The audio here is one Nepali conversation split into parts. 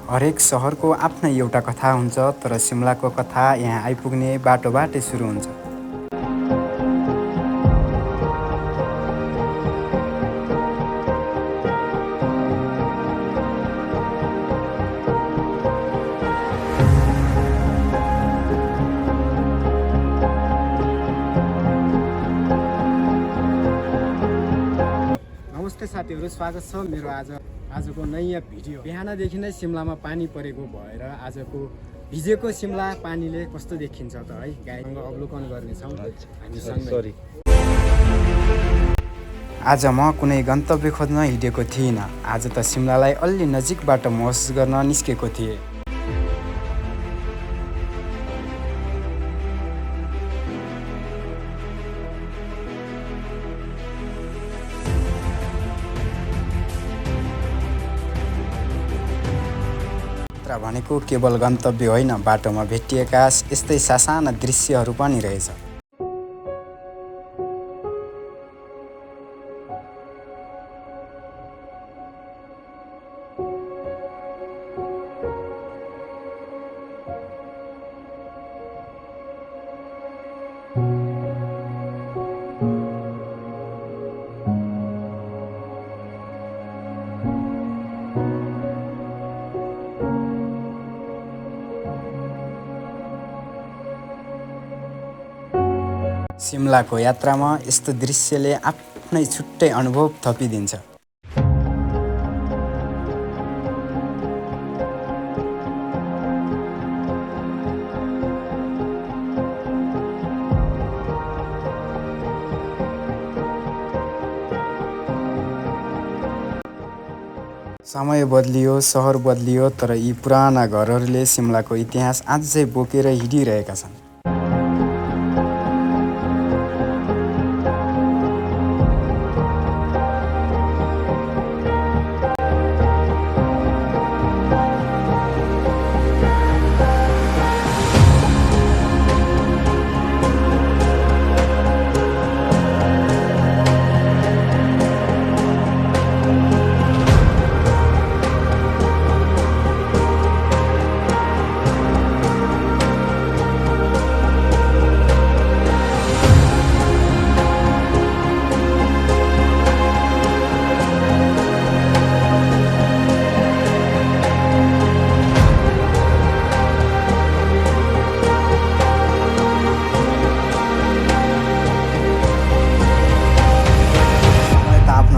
हरेक सहरको आफ्नै एउटा कथा हुन्छ, तर सिमलाको कथा यहाँ आइपुग्ने बाटोबाटै सुरु हुन्छ। नमस्ते साथीहरू, स्वागत छ मेरो आजको नयाँ भिडियो। बिहानदेखि नै सिमलामा पानी परेको भएर आजको भिजेको सिमला पानीले कस्तो देखिन्छ त है, गाईसँग अवलोकन गर्नेछौँ हामीसँग। आज म कुनै गन्तव्य खोज्न हिँडेको थिइनँ। आज त सिमलालाई अलि नजिकबाट महसुस गर्न निस्केको थिएँ। यात्रा भनेको केवल गन्तव्य होइन, बाटोमा भेटिएका यस्तै सासाना दृश्यहरू पनि रहेछ। सिमलाको यात्रामा यस्तो दृश्यले आफ्नै छुट्टै अनुभव थपिदिन्छ। समय बदलियो, सहर बदलियो, तर यी पुराना घरहरूले सिमलाको इतिहास अझै बोकेर हिँडिरहेका छन्।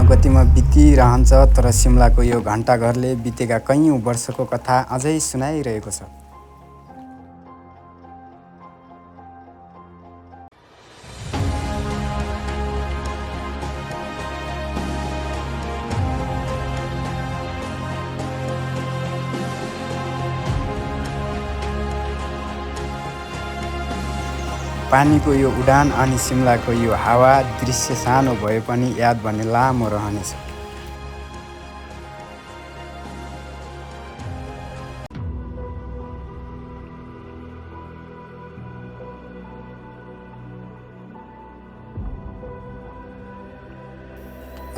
गतिमा बितिरहन्छ, तर सिमलाको यो घण्टाघरले बितेका कैयौँ वर्षको कथा अझै सुनाइरहेको छ। पानीको यो उडान अनि सिमलाको यो हावा, दृश्य सानो भए पनि याद भने लामो रहनेछ।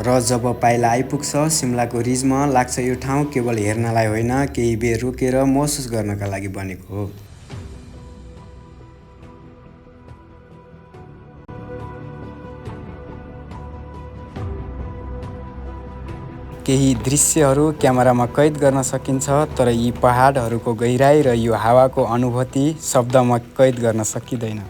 र जब पाइला आइपुग्छ सिमलाको रिजमा, लाग्छ यो ठाउँ केवल हेर्नलाई होइन, केही बेर रोकेर महसुस गर्नका लागि बनेको हो। केही दृश्यहरू क्यामेरामा कैद गर्न सकिन्छ, तर यी पहाडहरूको गहिराई र यो हावाको अनुभूति शब्दमा कैद गर्न सकिँदैन।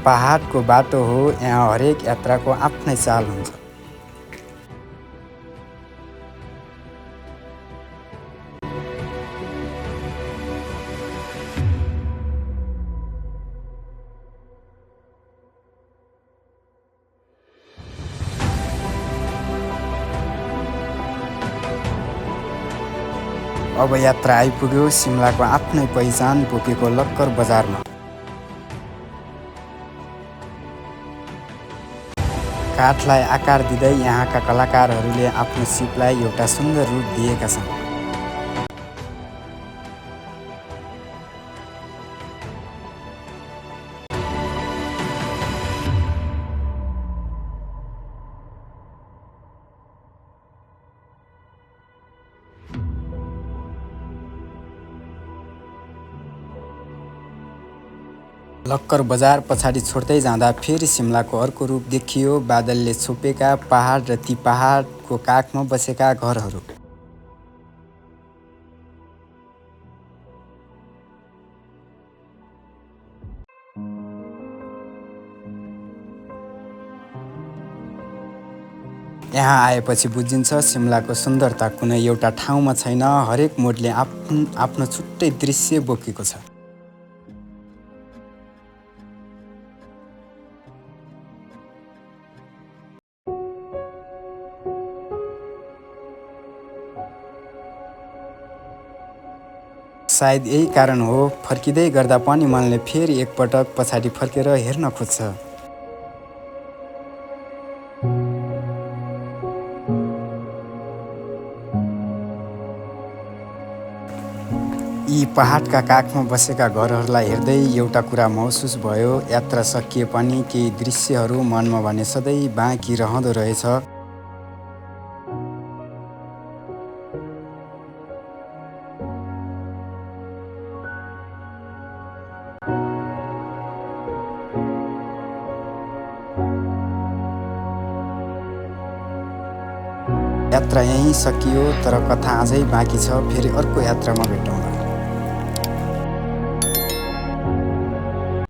पहाडको बाटो हो, यहाँ हरेक यात्राको आफ्नै चाल हुन्छ। अब यात्रा आइपुग्यो सिमलाको आफ्नै पहिचान बोकेको लक्कर बजारमा। काठलाई आकार दिँदै यहाँका कलाकारहरूले आफ्नो सिपलाई एउटा सुन्दर रूप दिएका छन्। लक्कर बजार पछाडि छोड्दै जाँदा फेरि सिमलाको अर्को रूप देखियो। बादलले छोपेका पहाड र ती पहाडको काखमा बसेका घरहरू। यहाँ आएपछि बुझिन्छ सिमलाको सुन्दरता कुनै एउटा ठाउँमा छैन, हरेक मोडले आफ्नो छुट्टै दृश्य बोकेको छ। सायद यही कारण हो फर्किँदै गर्दा पनि मनले फेरि एकपटक पछाडि फर्केर हेर्न खोज्छ। यी पहाडका काखमा बसेका घरहरूलाई हेर्दै एउटा कुरा महसुस भयो, यात्रा सकिए पनि केही दृश्यहरू मनमा भने सधैँ बाँकी रहँदो रहेछ। यात्रा यहीँ सकियो, तर कथा अझै बाँकी छ। फेरि अर्को यात्रामा भेटौँला।